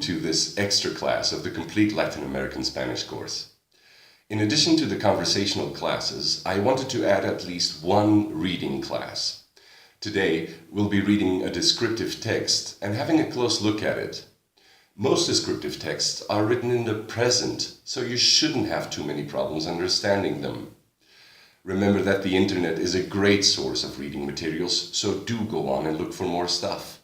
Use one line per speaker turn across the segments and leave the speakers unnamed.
to this extra class of the complete Latin American Spanish course. In addition to the conversational classes, I wanted to add at least one reading class. Today, we'll be reading a descriptive text and having a close look at it. Most descriptive texts are written in the present, so you shouldn't have too many problems understanding them. Remember that the internet is a great source of reading materials, so do go on and look for more stuff.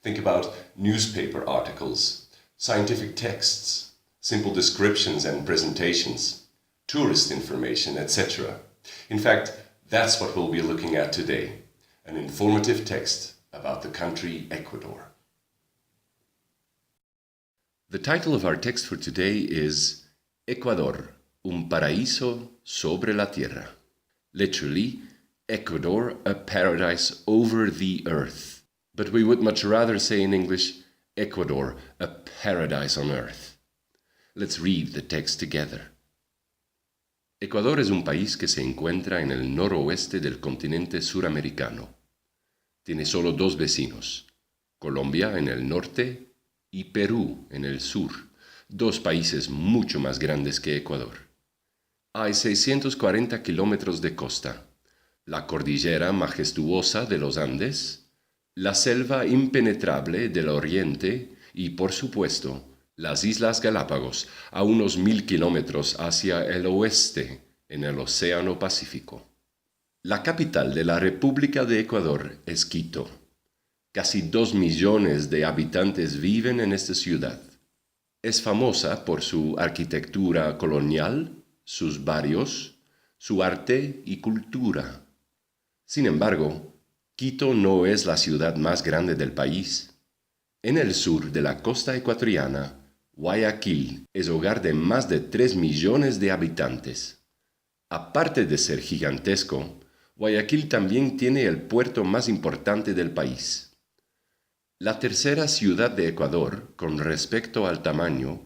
Think about newspaper articles, scientific texts, simple descriptions and presentations, tourist information, etc. In fact, that's what we'll be looking at today, an informative text about the country Ecuador. The title of our text for today is Ecuador, un paraíso sobre la tierra. Literally, Ecuador, a paradise over the earth. But we would much rather say in English, Ecuador, a paradise on earth. Let's read the text together. Ecuador es un país que se encuentra en el noroeste del continente suramericano. Tiene solo dos vecinos, Colombia en el norte y Perú en el sur, dos países mucho más grandes que Ecuador. Hay 640 kilómetros de costa, la cordillera majestuosa de los Andes, la selva impenetrable del oriente y, por supuesto, las Islas Galápagos a unos 1000 kilómetros hacia el oeste en el Océano Pacífico. La capital de la República de Ecuador es Quito. Casi 2 millones de habitantes viven en esta ciudad. Es famosa por su arquitectura colonial, sus barrios, su arte y cultura. Sin embargo, Quito no es la ciudad más grande del país. En el sur de la costa ecuatoriana, Guayaquil es hogar de más de 3 millones de habitantes. Aparte de ser gigantesco, Guayaquil también tiene el puerto más importante del país. La tercera ciudad de Ecuador, con respecto al tamaño,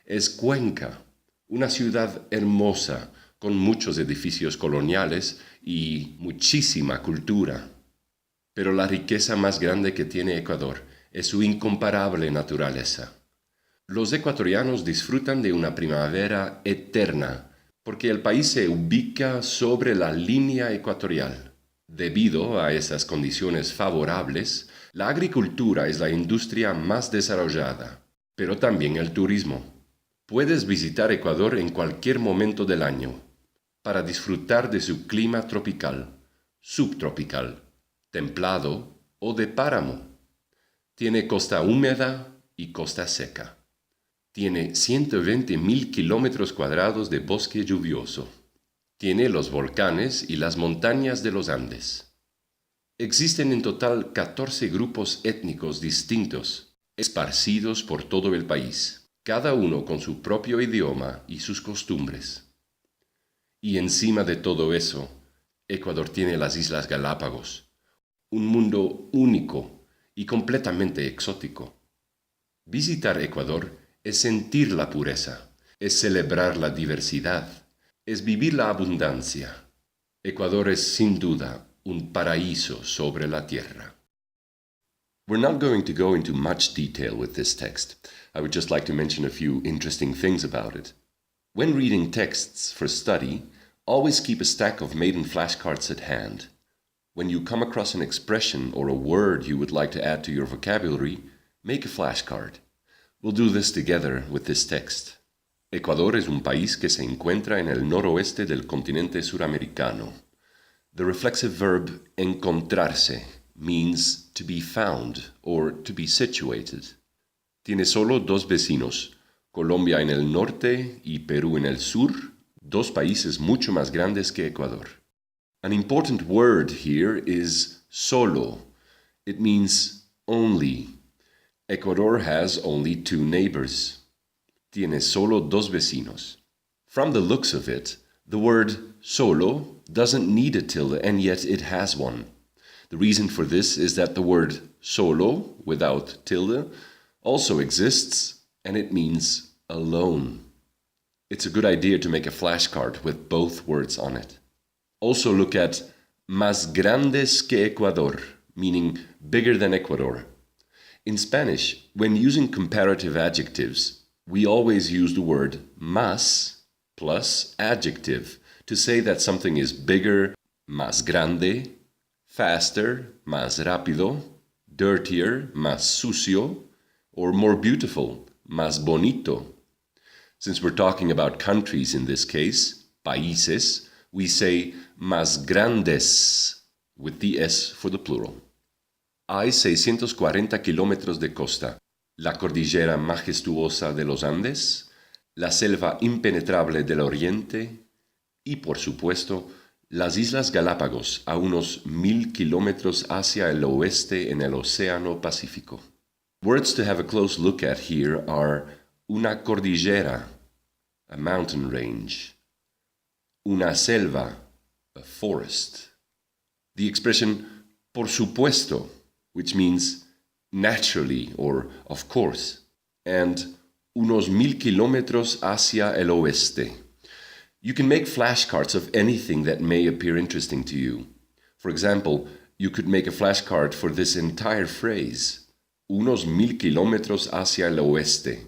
es Cuenca, una ciudad hermosa, con muchos edificios coloniales y muchísima cultura. Pero la riqueza más grande que tiene Ecuador es su incomparable naturaleza. Los ecuatorianos disfrutan de una primavera eterna, porque el país se ubica sobre la línea ecuatorial. Debido a esas condiciones favorables, la agricultura es la industria más desarrollada, pero también el turismo. Puedes visitar Ecuador en cualquier momento del año para disfrutar de su clima tropical, subtropical, templado o de páramo. Tiene costa húmeda y costa seca. Tiene 120.000 kilómetros cuadrados de bosque lluvioso. Tiene los volcanes y las montañas de los Andes. Existen en total 14 grupos étnicos distintos, esparcidos por todo el país, cada uno con su propio idioma y sus costumbres. Y encima de todo eso, Ecuador tiene las Islas Galápagos, un mundo único y completamente exótico. Visitar Ecuador es sentir la pureza, es celebrar la diversidad, es vivir la abundancia. Ecuador es sin duda un paraíso sobre la tierra. We're not going to go into much detail with this text. I would just like to mention a few interesting things about it. When reading texts for study, always keep a stack of maiden flashcards at hand. When you come across an expression or a word you would like to add to your vocabulary, make a flashcard. We'll do this together with this text. Ecuador es un país que se encuentra en el noroeste del continente suramericano. The reflexive verb encontrarse means to be found or to be situated. Tiene solo dos vecinos, Colombia en el norte y Perú en el sur, dos países mucho más grandes que Ecuador. An important word here is solo. It means only. Ecuador has only 2 neighbors. Tiene solo dos vecinos. From the looks of it, the word solo doesn't need a tilde, and yet it has one. The reason for this is that the word solo, without tilde, also exists, and it means alone. It's a good idea to make a flashcard with both words on it. Also look at más grandes que Ecuador, meaning bigger than Ecuador. In Spanish, when using comparative adjectives, we always use the word más plus adjective to say that something is bigger, más grande, faster, más rápido, dirtier, más sucio, or more beautiful, más bonito. Since we're talking about countries in this case, países, we say más grandes with the S for the plural. Hay 640 kilómetros de costa, la cordillera majestuosa de los Andes, la selva impenetrable del Oriente y, por supuesto, las Islas Galápagos a unos 1000 kilómetros hacia el oeste en el Océano Pacífico. Words to have a close look at here are una cordillera, a mountain range, una selva, a forest. The expression por supuesto, which means naturally or of course, and unos 1000 kilómetros hacia el oeste. You can make flashcards of anything that may appear interesting to you. For example, you could make a flashcard for this entire phrase, unos 1000 kilómetros hacia el oeste,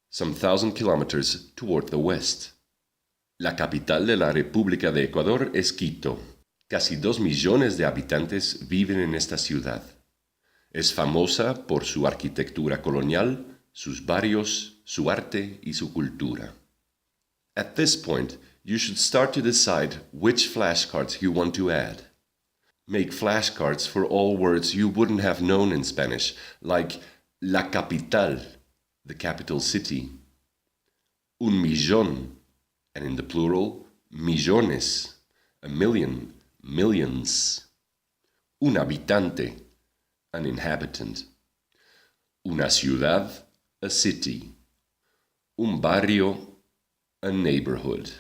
some 1000 kilometers toward the west. La capital de la República de Ecuador es Quito. Casi 2 millones de habitantes viven en esta ciudad. Es famosa por su arquitectura colonial, sus barrios, su arte y su cultura. At this point, you should start to decide which flashcards you want to add. Make flashcards for all words you wouldn't have known in Spanish, like la capital, the capital city, un millón, and in the plural, millones, a million, millions, un habitante, an inhabitant, una ciudad, a city, un barrio, a neighborhood.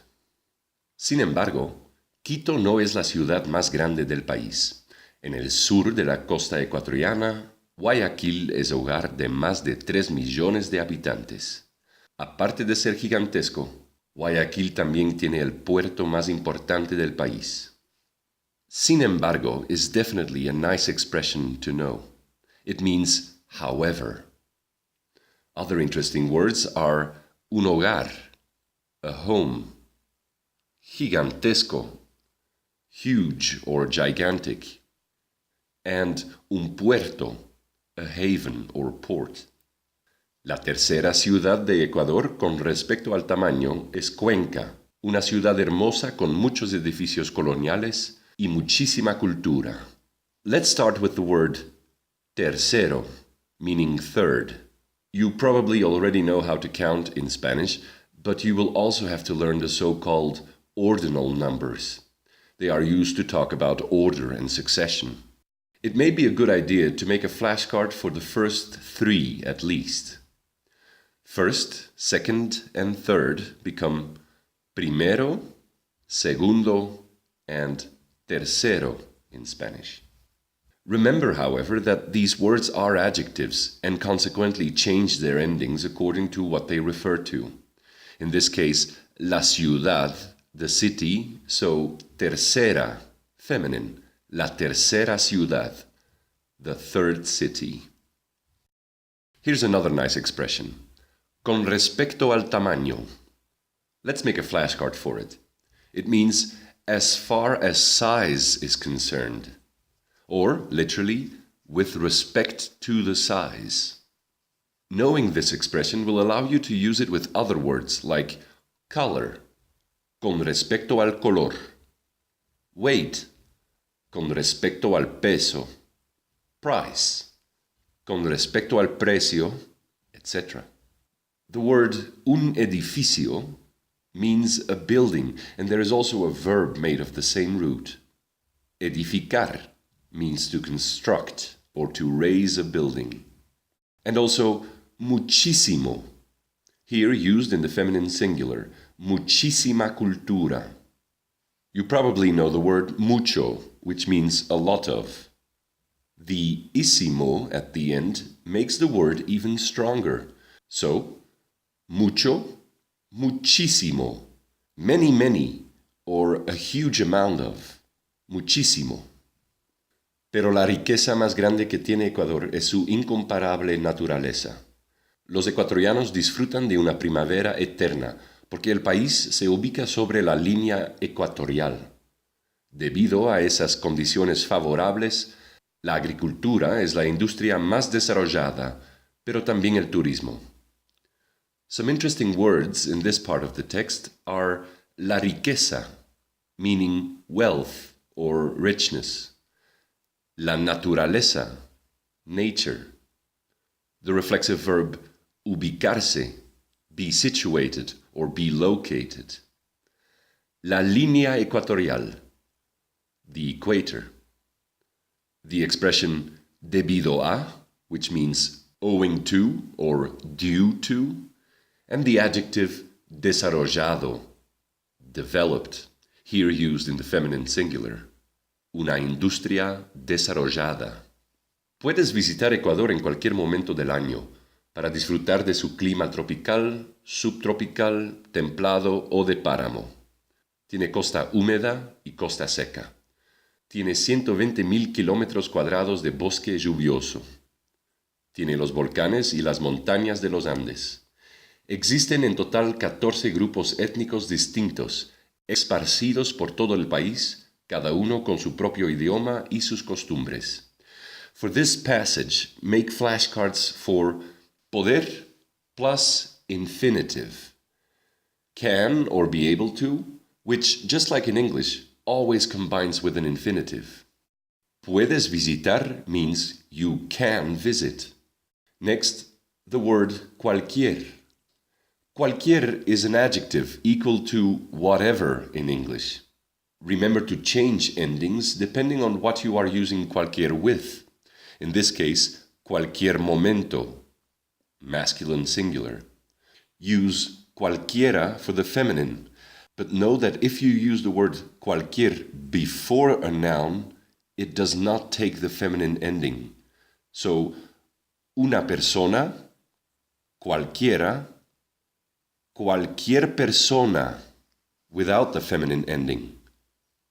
Sin embargo, Quito no es la ciudad más grande del país. En el sur de la costa ecuatoriana, Guayaquil es hogar de más de 3 millones de habitantes. Aparte de ser gigantesco, Guayaquil también tiene el puerto más importante del país. Sin embargo is definitely a nice expression to know. It means however. Other interesting words are un hogar, a home, gigantesco, huge or gigantic, and un puerto, a haven or port. La tercera ciudad de Ecuador con respecto al tamaño es Cuenca, una ciudad hermosa con muchos edificios coloniales y muchísima cultura. Let's start with the word tercero, meaning third. You probably already know how to count in Spanish, but you will also have to learn the so-called ordinal numbers. They are used to talk about order and succession. It may be a good idea to make a flashcard for the first 3 at least. First, second, and third become primero, segundo, and tercero in Spanish. Remember, however, that these words are adjectives and consequently change their endings according to what they refer to. In this case, la ciudad, the city, so tercera, feminine, la tercera ciudad, the third city. Here's another nice expression. Con respecto al tamaño. Let's make a flashcard for it. It means as far as size is concerned, or literally, with respect to the size. Knowing this expression will allow you to use it with other words like color, con respecto al color, weight, con respecto al peso, price, con respecto al precio, etc. The word un edificio means a building, and there is also a verb made of the same root. Edificar means to construct or to raise a building. And also muchísimo, here used in the feminine singular, muchísima cultura. You probably know the word mucho, which means a lot of. The ísimo at the end makes the word even stronger. So, mucho, muchísimo, many, or a huge amount of, muchísimo. Pero la riqueza más grande que tiene Ecuador es su incomparable naturaleza. Los ecuatorianos disfrutan de una primavera eterna porque el país se ubica sobre la línea ecuatorial. Debido a esas condiciones favorables, la agricultura es la industria más desarrollada, pero también el turismo. Some interesting words in this part of the text are la riqueza, meaning wealth or richness, la naturaleza, nature, the reflexive verb ubicarse, be situated or be located, la línea ecuatorial, the equator, the expression debido a, which means owing to or due to, and the adjective desarrollado, developed, here used in the feminine singular, una industria desarrollada. Puedes visitar Ecuador en cualquier momento del año para disfrutar de su clima tropical, subtropical, templado o de páramo. Tiene costa húmeda y costa seca. Tiene 120.000 kilómetros cuadrados de bosque lluvioso. Tiene los volcanes y las montañas de los Andes. Existen en total 14 grupos étnicos distintos, esparcidos por todo el país, cada uno con su propio idioma y sus costumbres. For this passage, make flashcards for poder plus infinitive. Can or be able to, which, just like in English, always combines with an infinitive. Puedes visitar means you can visit. Next, the word cualquier. Cualquier is an adjective equal to whatever in English. Remember to change endings depending on what you are using cualquier with. In this case, cualquier momento, masculine singular. Use cualquiera for the feminine, but know that if you use the word cualquier before a noun, it does not take the feminine ending. So, una persona, cualquiera, cualquier persona, without the feminine ending.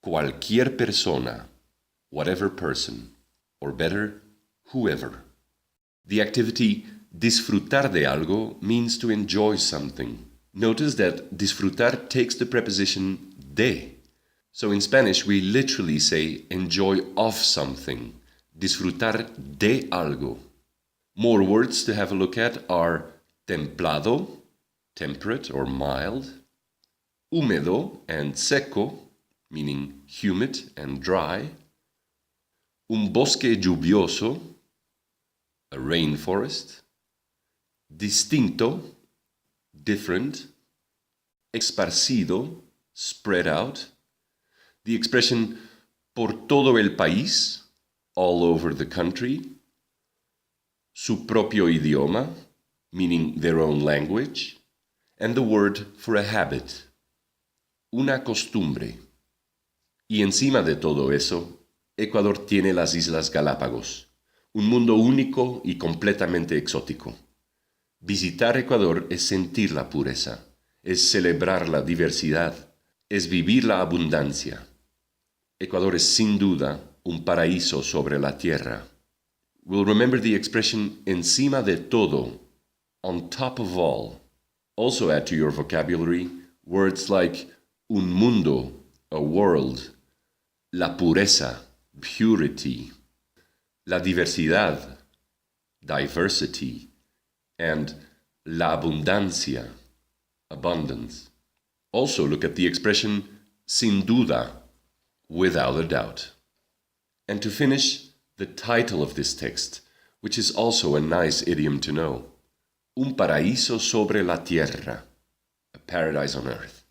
Cualquier persona, whatever person, or better, whoever. The activity disfrutar de algo means to enjoy something. Notice that disfrutar takes the preposition de. So in Spanish we literally say enjoy of something. Disfrutar de algo. More words to have a look at are templado, temperate or mild, húmedo and seco, meaning humid and dry, un bosque lluvioso, a rainforest, distinto, different, esparcido, spread out, the expression por todo el país, all over the country, su propio idioma, meaning their own language, and the word for a habit, una costumbre. Y encima de todo eso, Ecuador tiene las Islas Galápagos, un mundo único y completamente exótico. Visitar Ecuador es sentir la pureza, es celebrar la diversidad, es vivir la abundancia. Ecuador es sin duda un paraíso sobre la tierra. We'll remember the expression encima de todo, on top of all. Also add to your vocabulary words like un mundo, a world, la pureza, purity, la diversidad, diversity, and la abundancia, abundance. Also look at the expression sin duda, without a doubt. And to finish, the title of this text, which is also a nice idiom to know. Un paraíso sobre la tierra, a paradise on earth.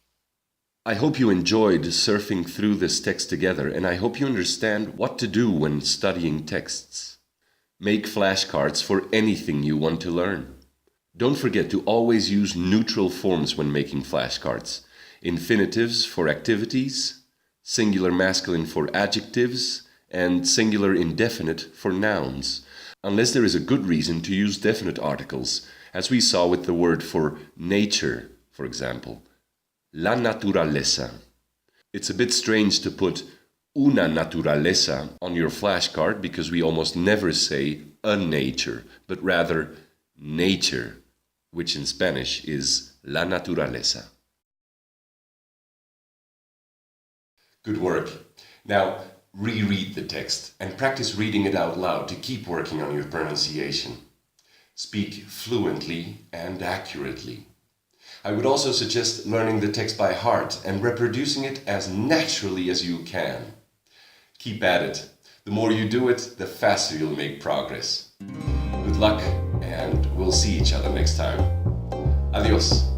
I hope you enjoyed surfing through this text together, and I hope you understand what to do when studying texts. Make flashcards for anything you want to learn. Don't forget to always use neutral forms when making flashcards. Infinitives for activities, singular masculine for adjectives, and singular indefinite for nouns, unless there is a good reason to use definite articles, as we saw with the word for nature, for example. La naturaleza. It's a bit strange to put una naturaleza on your flashcard because we almost never say a nature, but rather nature, which in Spanish is la naturaleza. Good work. Now, reread the text and practice reading it out loud to keep working on your pronunciation. Speak fluently and accurately. I would also suggest learning the text by heart and reproducing it as naturally as you can. Keep at it. The more you do it, the faster you'll make progress. Good luck, and we'll see each other next time. Adios.